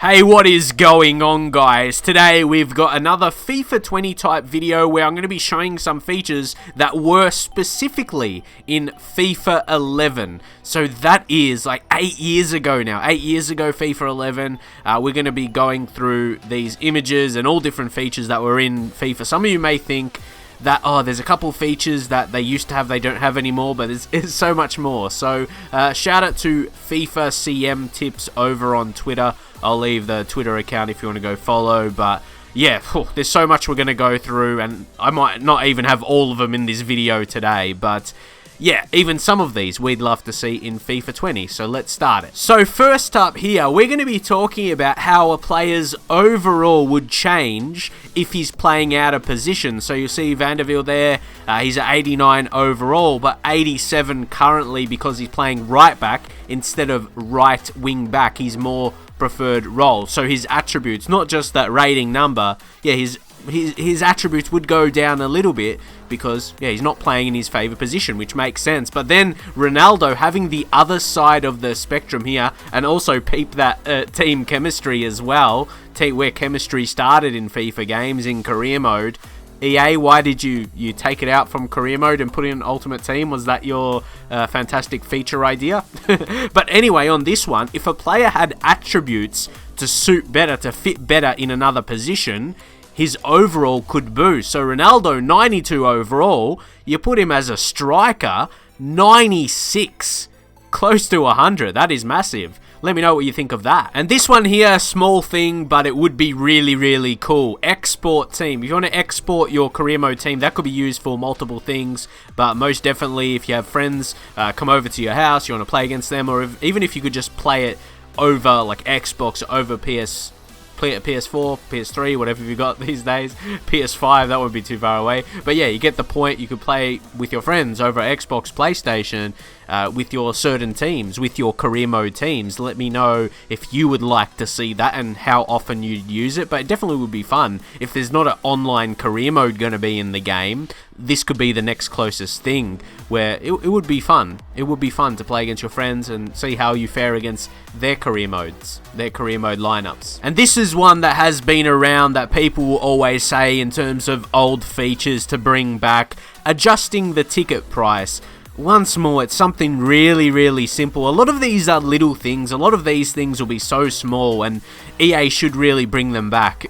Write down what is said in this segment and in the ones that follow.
Hey, what is going on, guys? Today we've got another FIFA 20 type video where I'm going to be showing some features that were specifically in FIFA 11. So that is like 8 years ago now. 8 years ago, FIFA 11. We're going to be going through these images and all different features that were in FIFA. Some of you may think that, oh, there's a couple features that they used to have they don't have anymore, but it's so much more. So shout out to FIFA CM Tips over on Twitter. I'll leave the Twitter account if you want to go follow, but yeah, there's so much we're going to go through, and I might not even have all of them in this video today, but yeah, even some of these we'd love to see in FIFA 20, so let's start it. So first up here, we're going to be talking about how a player's overall would change if he's playing out of position. So you'll see Vanderbilt there, he's at 89 overall, but 87 currently because he's playing right back instead of right wing back. He's more preferred role. So his attributes, not just that rating number, yeah, his attributes would go down a little bit because, yeah, he's not playing in his favourite position, which makes sense. But then Ronaldo having the other side of the spectrum here, and also peep that team chemistry as well, where chemistry started in FIFA games in career mode. EA, why did you take it out from career mode and put it in Ultimate Team? Was that your fantastic feature idea? But anyway, on this one, if a player had attributes to suit better, to fit better in another position, his overall could boost. So Ronaldo, 92 overall, you put him as a striker, 96, close to 100. That is massive. Let me know what you think of that. And this one here, small thing, but it would be really, really cool. Export team. If you want to export your career mode team, that could be used for multiple things. But most definitely, if you have friends come over to your house, you want to play against them, or even if you could just play it over like Xbox, over PS4, PS3, whatever you got these days. PS5, that wouldn't be too far away. But yeah, you get the point. You could play with your friends over Xbox, PlayStation, with your certain teams, with your career mode teams. Let me know if you would like to see that and how often you'd use it. But it definitely would be fun. If there's not an online career mode going to be in the game, this could be the next closest thing where it would be fun. It would be fun to play against your friends and see how you fare against their career modes, their career mode lineups. And this is one that has been around that people will always say in terms of old features to bring back, adjusting the ticket price. Once more, it's something really, really simple. A lot of these are little things. A lot of these things will be so small, and EA should really bring them back.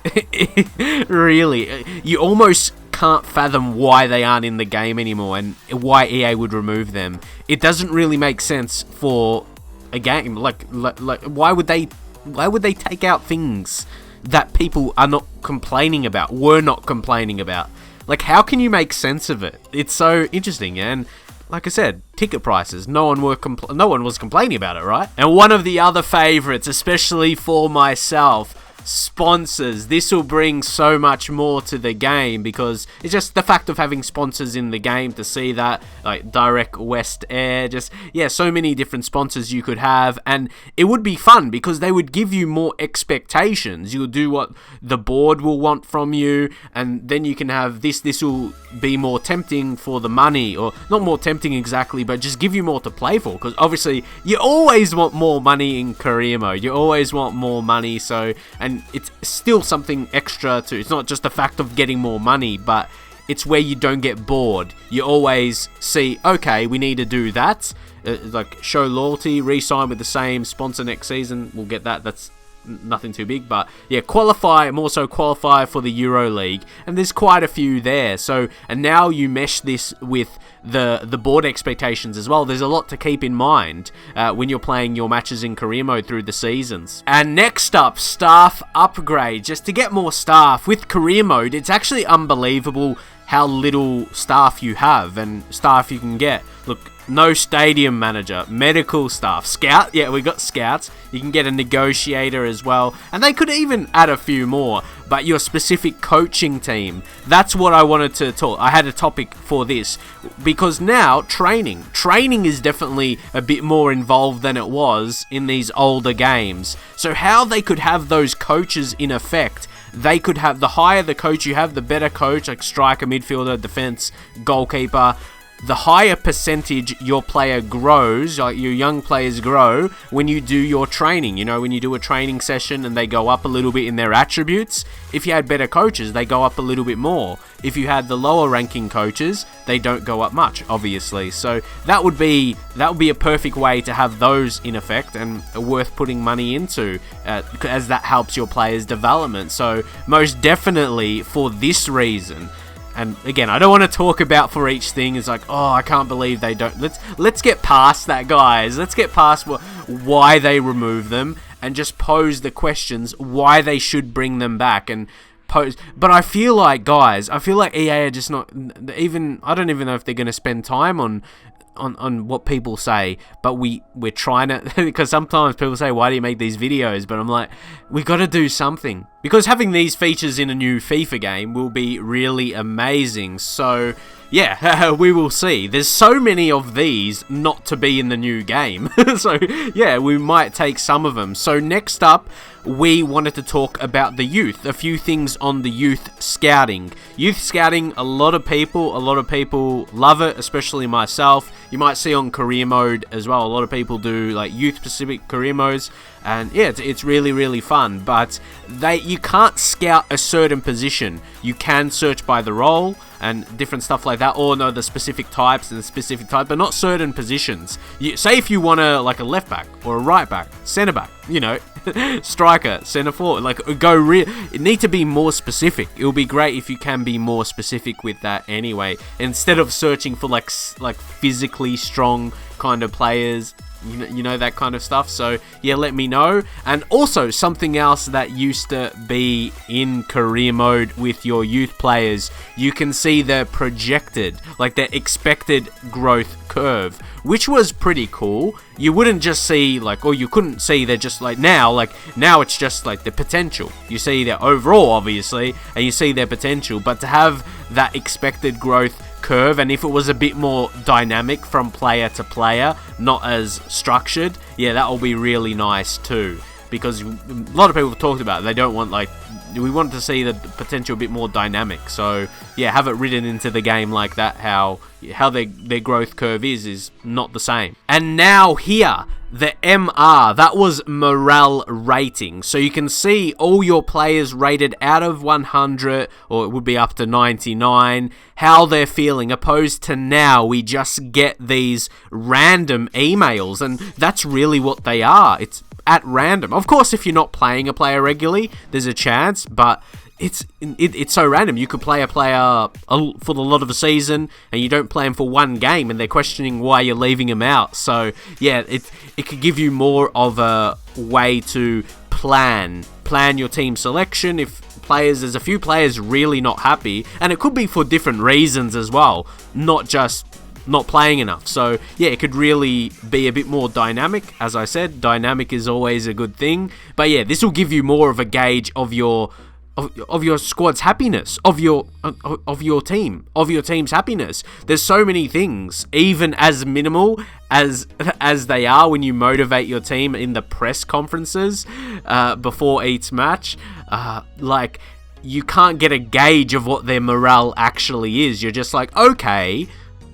Really. You almost can't fathom why they aren't in the game anymore and why EA would remove them. It doesn't really make sense for a game. Like why would they take out things that people are not complaining about, were not complaining about? Like, how can you make sense of it? It's so interesting. And like I said, ticket prices, no one was complaining about it, right? And one of the other favorites, especially for myself, sponsors. This will bring so much more to the game because it's just the fact of having sponsors in the game, to see that, like Direct West Air, just, yeah, so many different sponsors you could have, and it would be fun because they would give you more expectations. You'll do what the board will want from you, and then you can have this will be more tempting for the money, or not more tempting exactly, but just give you more to play for, because obviously you always want more money in career mode. You always want more money, so, and it's still something extra too. It's not just the fact of getting more money, but it's where you don't get bored. You always see, okay, we need to do that. Like, show loyalty, re-sign with the same sponsor next season. We'll get that. That's nothing too big, but yeah, more so qualify for the Euro League, and there's quite a few there. So, and now you mesh this with the board expectations as well. There's a lot to keep in mind when you're playing your matches in career mode through the seasons. And next up, staff upgrade. Just to get more staff with career mode, it's actually unbelievable how little staff you have and staff you can get. Look, no stadium manager, medical staff, scout, yeah, we got scouts. You can get a negotiator as well, and they could even add a few more. But your specific coaching team, that's what I wanted to talk. I had a topic for this because now training is definitely a bit more involved than it was in these older games. So how they could have those coaches in effect, they could have, the higher the coach you have, the better coach, like striker, midfielder, defense, goalkeeper. the higher percentage your player grows, like your young players grow, when you do your training. You know, when you do a training session and they go up a little bit in their attributes, if you had better coaches, they go up a little bit more. If you had the lower ranking coaches, they don't go up much, obviously. So that would be a perfect way to have those in effect, and worth putting money into, as that helps your players' development. So most definitely for this reason. And again, I don't want to talk about for each thing. It's like, oh, I can't believe they don't. Let's get past that, guys. Let's get past why they remove them, and just pose the questions why they should bring them back, and pose. But I feel like, guys, EA are just not even. I don't even know if they're going to spend time on what people say, but we're trying to, because sometimes people say, why do you make these videos? But I'm like, we got to do something, because having these features in a new FIFA game will be really amazing. So yeah, we will see. There's so many of these not to be in the new game. So yeah, we might take some of them. So next up, we wanted to talk about the youth. A few things on the youth scouting. Youth scouting, a lot of people love it, especially myself. You might see on career mode as well. A lot of people do like youth specific career modes, and yeah, it's really, really fun. But you can't scout a certain position. You can search by the role and different stuff like that, or know the specific types and the specific type, but not certain positions. Say if you want like a left back or a right back, centre back, you know, striker, centre forward, like it need to be more specific. It will be great if you can be more specific with that anyway, instead of searching for like physically strong kind of players. You know, that kind of stuff. So yeah, let me know. And also something else that used to be in career mode with your youth players, you can see their projected, like their expected growth curve, which was pretty cool. You wouldn't just see or you couldn't see they're just now it's just like the potential. You see their overall, obviously, and you see their potential, but to have that expected growth curve, and if it was a bit more dynamic from player to player, not as structured, yeah, that will be really nice too, because a lot of people have talked about it. They don't want we want to see the potential a bit more dynamic. So yeah, have it written into the game like that, how their growth curve is not the same. And now here, the MR, that was morale rating. So you can see all your players rated out of 100, or it would be up to 99, how they're feeling, opposed to now we just get these random emails, and that's really what they are. It's at random. Of course, if you're not playing a player regularly, there's a chance, but it's so random. You could play a player for the lot of a season, and you don't play him for one game, and they're questioning why you're leaving him out. So yeah, it could give you more of a way to plan your team selection. If there's a few players really not happy, and it could be for different reasons as well, not just not playing enough. So yeah, it could really be a bit more dynamic. As I said, dynamic is always a good thing. But yeah, this will give you more of a gauge of your squad's happiness, of your team's happiness. There's so many things, even as minimal as they are when you motivate your team in the press conferences before each match. You can't get a gauge of what their morale actually is. You're just like, okay,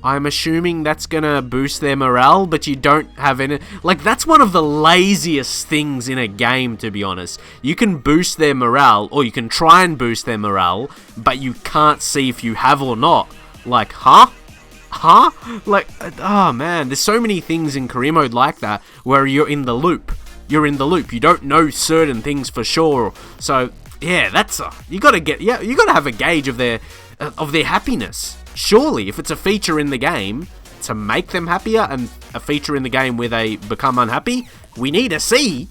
I'm assuming that's gonna boost their morale, but you don't have any. That's one of the laziest things in a game, to be honest. You can boost their morale, or you can try and boost their morale, but you can't see if you have or not. Huh? Oh man, there's so many things in career mode like that where you're in the loop. You don't know certain things for sure. So yeah, you gotta have a gauge of their happiness. Surely, if it's a feature in the game to make them happier, and a feature in the game where they become unhappy, we need to see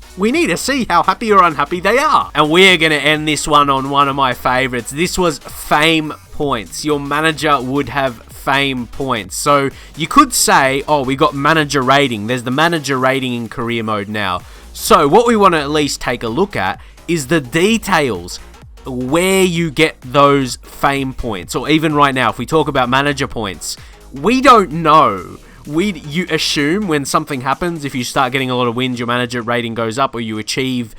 how happy or unhappy they are. And we're going to end this one on one of my favorites. This was fame points. Your manager would have fame points. So you could say, oh, we got manager rating. There's the manager rating in career mode now. So what we want to at least take a look at is the details where you get those fame points. Or even right now, if we talk about manager points, we don't know. You assume when something happens, if you start getting a lot of wins, your manager rating goes up, or you achieve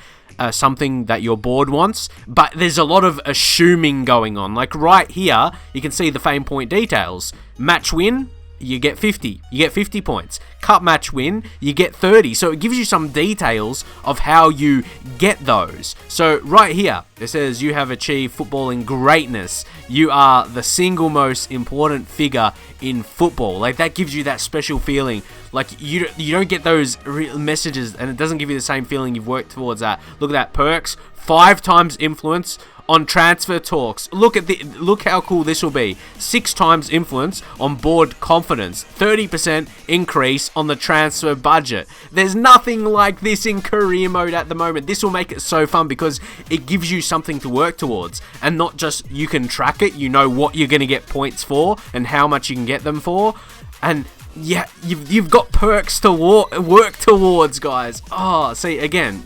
something that your board wants. But there's a lot of assuming going on. Like right here, you can see the fame point details. Match win, you get 50. You get 50 points. Cup match win, you get 30. So it gives you some details of how you get those. So right here, it says you have achieved footballing greatness. You are the single most important figure in football. Like, that gives you that special feeling. Like, you don't get those messages, and it doesn't give you the same feeling you've worked towards that. Look at that, perks. 5 times influence on transfer talks. Look how cool this will be. 6 times influence on board confidence. 30% increase on the transfer budget. There's nothing like this in career mode at the moment. This will make it so fun because it gives you something to work towards, and not just you can track it. You know what you're going to get points for and how much you can get them for, and yeah, you've got perks to work towards, guys. Oh, see, again,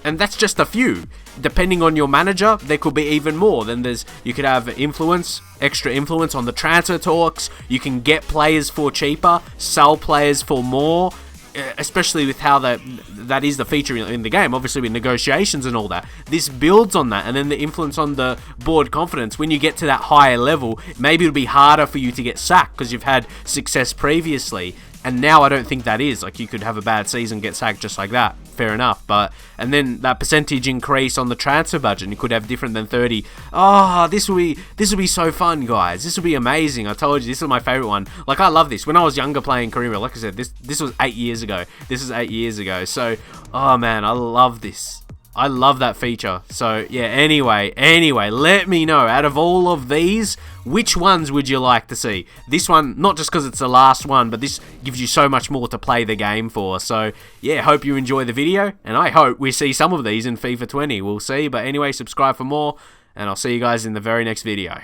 and that's just a few. Depending on your manager, there could be even more. Then you could have influence, extra influence on the transfer talks. You can get players for cheaper, sell players for more, especially with how that is the feature in the game, obviously with negotiations and all that. This builds on that, and then the influence on the board confidence. When you get to that higher level, maybe it'll be harder for you to get sacked because you've had success previously. And now I don't think that is. Like, you could have a bad season, get sacked just like that. Fair enough. And then that percentage increase on the transfer budget, and you could have different than 30. Oh, this will be so fun, guys. This will be amazing. I told you, this is my favorite one. Like, I love this. When I was younger playing career mode, like I said, this was 8 years ago. This is 8 years ago. So, oh man, I love this. I love that feature. So yeah, anyway, let me know, out of all of these, which ones would you like to see? This one, not just because it's the last one, but this gives you so much more to play the game for. So yeah, hope you enjoy the video, and I hope we see some of these in FIFA 20. We'll see, but anyway, subscribe for more, and I'll see you guys in the very next video.